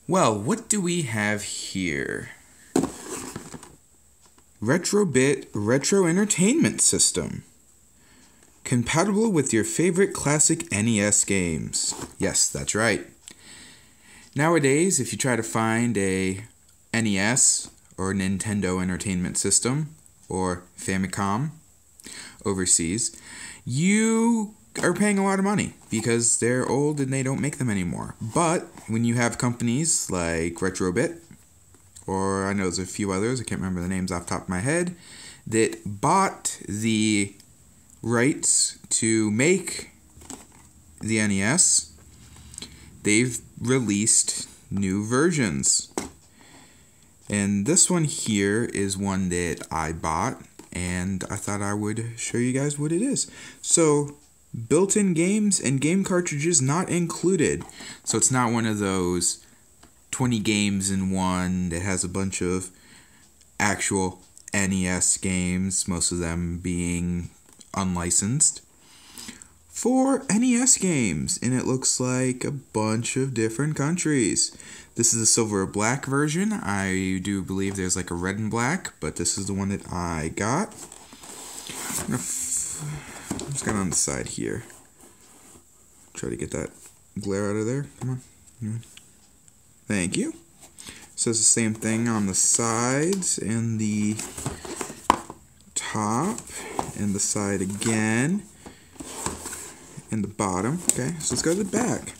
Well, what do we have here? Retrobit Retro Entertainment System. Compatible with your favorite classic NES games. Yes, that's right. Nowadays, if you try to find a NES or Nintendo Entertainment System or Famicom overseas, you are paying a lot of money because they're old and they don't make them anymore. But when you have companies like Retrobit, or I know there's a few others, I can't remember the names off the top of my head, that bought the rights to make the NES, they've released new versions. And this one here is one that I bought, and I thought I would show you guys what it is. So, built-in games and game cartridges not included. So it's not one of those 20 games in one that has a bunch of actual NES games, most of them being unlicensed. 4 NES games, and it looks like a bunch of different countries. This is the silver or black version. I do believe there's like a red and black, but this is the one that I got. I'm just got on the side here. Try to get that glare out of there. Come on. Thank you. Says the same thing on the sides and the top and the side again and the bottom. Okay, so let's go to the back.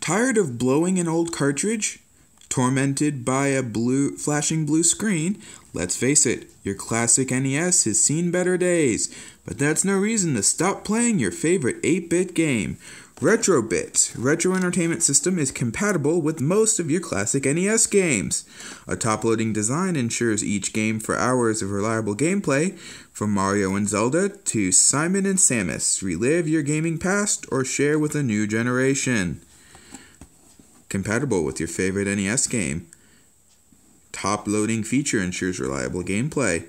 Tired of blowing an old cartridge? Tormented by a flashing blue screen? Let's face it, your classic NES has seen better days, but that's no reason to stop playing your favorite 8-bit game. Retrobit Retro Entertainment System is compatible with most of your classic NES games. A top-loading design ensures each game for hours of reliable gameplay. From Mario and Zelda to Simon and Samus, relive your gaming past or share with a new generation. Compatible with your favorite NES game. Top-loading feature ensures reliable gameplay.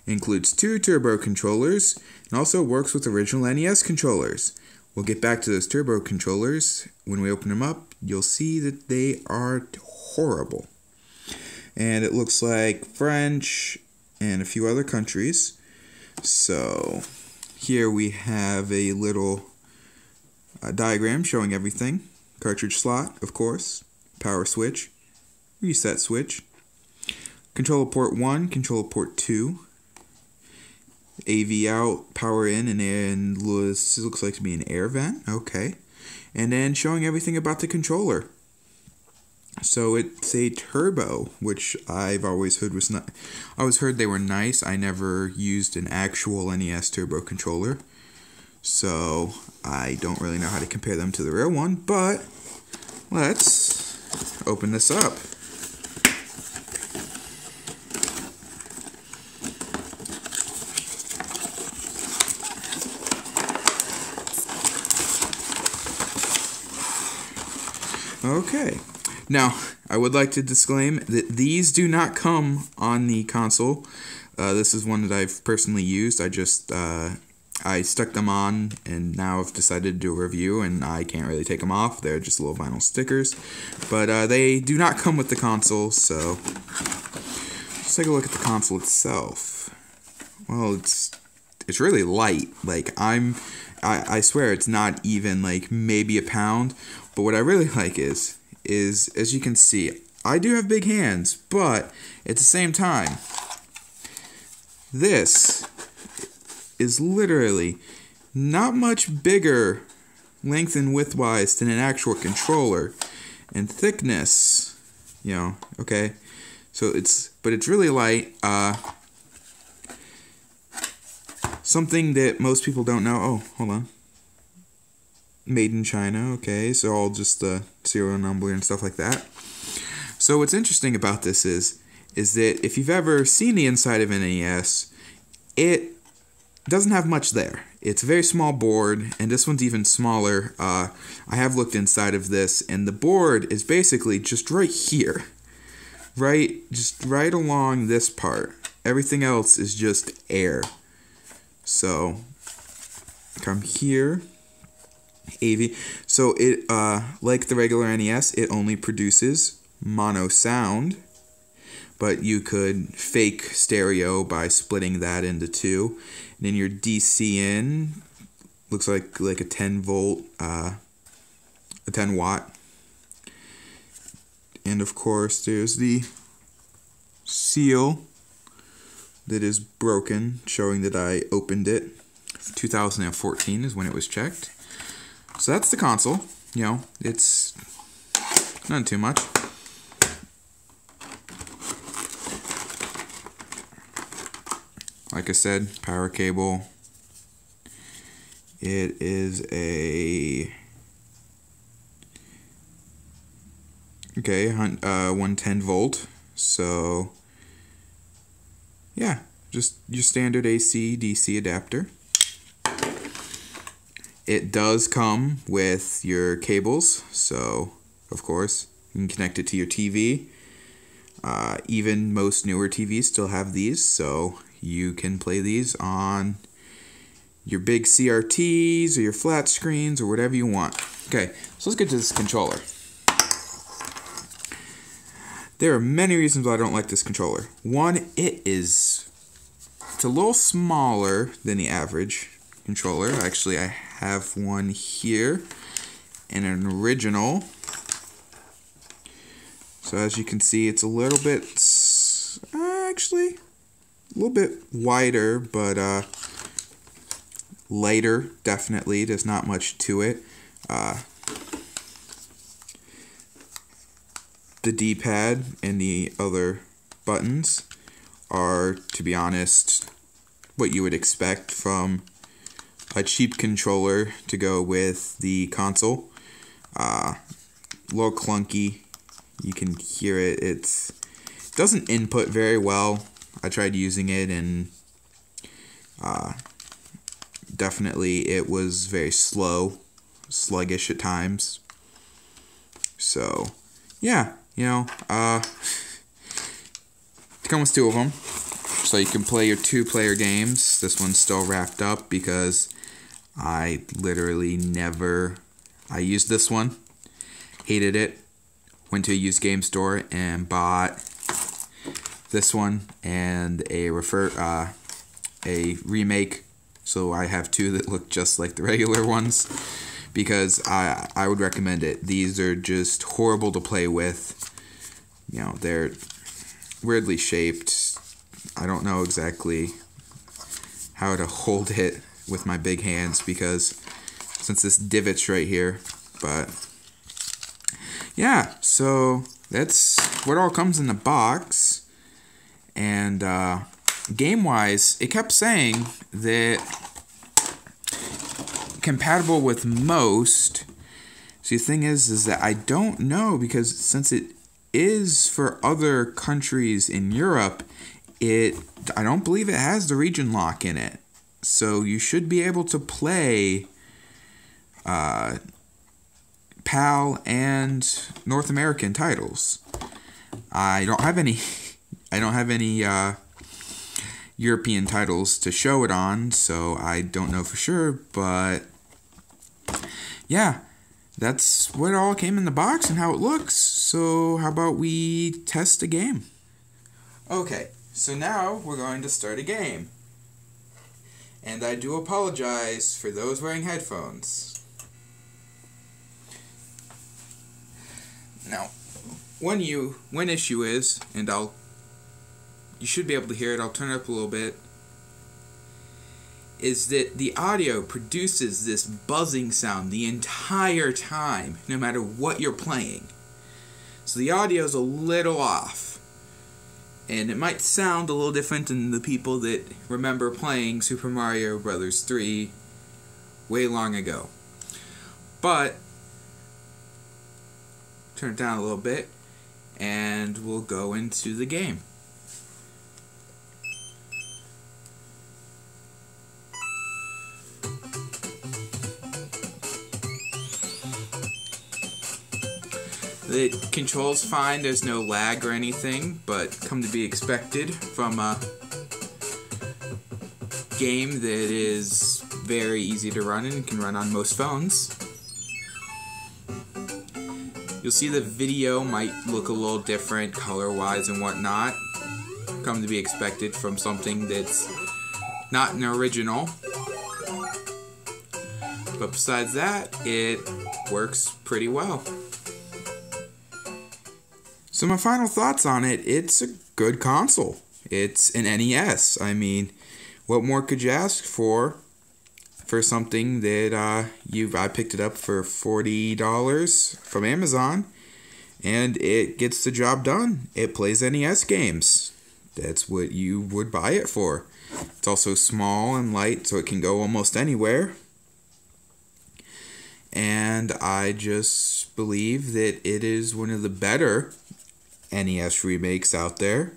Includes 2 turbo controllers and also works with original NES controllers. We'll get back to those turbo controllers. When we open them up, you'll see that they are horrible. And it looks like French and a few other countries. So here we have a little diagram showing everything. Cartridge slot, of course. Power switch. Reset switch. Controller port 1, controller port 2. AV out, power in, and this looks like to be an air vent. Okay. And then showing everything about the controller. So it's a turbo, which I've always heard was not. I always heard they were nice. I never used an actual NES turbo controller, so I don't really know how to compare them to the real one. But let's open this up. Okay, now I would like to disclaim that these do not come on the console. This is one that I've personally used. I stuck them on, and now I've decided to do a review, and I can't really take them off. They're just little vinyl stickers, but they do not come with the console. So let's take a look at the console itself. Well, it's really light. Like I swear it's not even like maybe a pound. But what I really like is as you can see, I do have big hands, but at the same time, this is literally not much bigger length and width-wise than an actual controller, and thickness, okay. So it's really light. Something that most people don't know. Oh, hold on. Made in China, okay, so all just the serial number and stuff like that. So what's interesting about this is that if you've ever seen the inside of an NES, it doesn't have much there. It's a very small board, and this one's even smaller. I have looked inside of this, and the board is basically just right here. Just right along this part. Everything else is just air. So, come here. AV. So it, like the regular NES, it only produces mono sound, but you could fake stereo by splitting that into two. And then your DC in looks like a 10 volt, a 10 watt. And of course, there's the seal that is broken, showing that I opened it. 2014 is when it was checked. So that's the console. You know, it's not too much. Like I said, power cable. It is a 110 volt. So yeah, just your standard AC DC adapter. It does come with your cables, so of course you can connect it to your TV. Even most newer TVs still have these, so you can play these on your big CRTs or your flat screens or whatever you want. Okay, so let's get to this controller. There are many reasons why I don't like this controller. One, it's a little smaller than the average controller. Actually, I have one here, and an original. So as you can see, it's a little bit, actually, a little bit wider, but lighter, definitely. There's not much to it. The D-pad and the other buttons are, to be honest, what you would expect from a cheap controller to go with the console. A little clunky. You can hear it. It doesn't input very well. I tried using it, and definitely it was very slow, sluggish at times. So yeah, you know, it comes with two of them, so you can play your 2-player games. This one's still wrapped up because I literally never, I used this one, hated it, went to a used game store and bought this one and a remake, so I have two that look just like the regular ones, because I would recommend it. These are just horrible to play with. You know, they're weirdly shaped. I don't know exactly how to hold it with my big hands, because since this divot's right here. But yeah, so that's what all comes in the box. And game-wise, it kept saying that compatible with most. See, the thing is that I don't know, because since it is for other countries in Europe, I don't believe it has the region lock in it. So you should be able to play PAL and North American titles. I don't have any European titles to show it on, so I don't know for sure, but yeah, that's what all came in the box and how it looks. So how about we test a game? Okay, so now we're going to start a game. And I do apologize for those wearing headphones. Now, one issue is, and you should be able to hear it, I'll turn it up a little bit, is that the audio produces this buzzing sound the entire time, no matter what you're playing. So the audio is a little off. And it might sound a little different than the people that remember playing Super Mario Bros. 3 way long ago. But turn it down a little bit, and we'll go into the game. The controls fine, there's no lag or anything, but come to be expected from a game that is very easy to run and can run on most phones. You'll see the video might look a little different color-wise and whatnot. Come to be expected from something that's not an original. But besides that, it works pretty well. So my final thoughts on it, it's a good console. It's an NES. I mean, what more could you ask for something that I picked it up for $40 from Amazon, and it gets the job done. It plays NES games. That's what you would buy it for. It's also small and light, so it can go almost anywhere. And I just believe that it is one of the better NES remakes out there.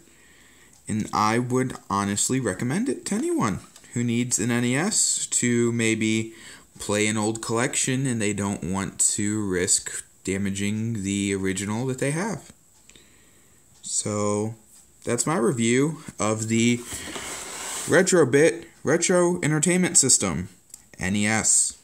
And I would honestly recommend it to anyone who needs an NES to maybe play an old collection and they don't want to risk damaging the original that they have. So that's my review of the Retro Entertainment System, NES.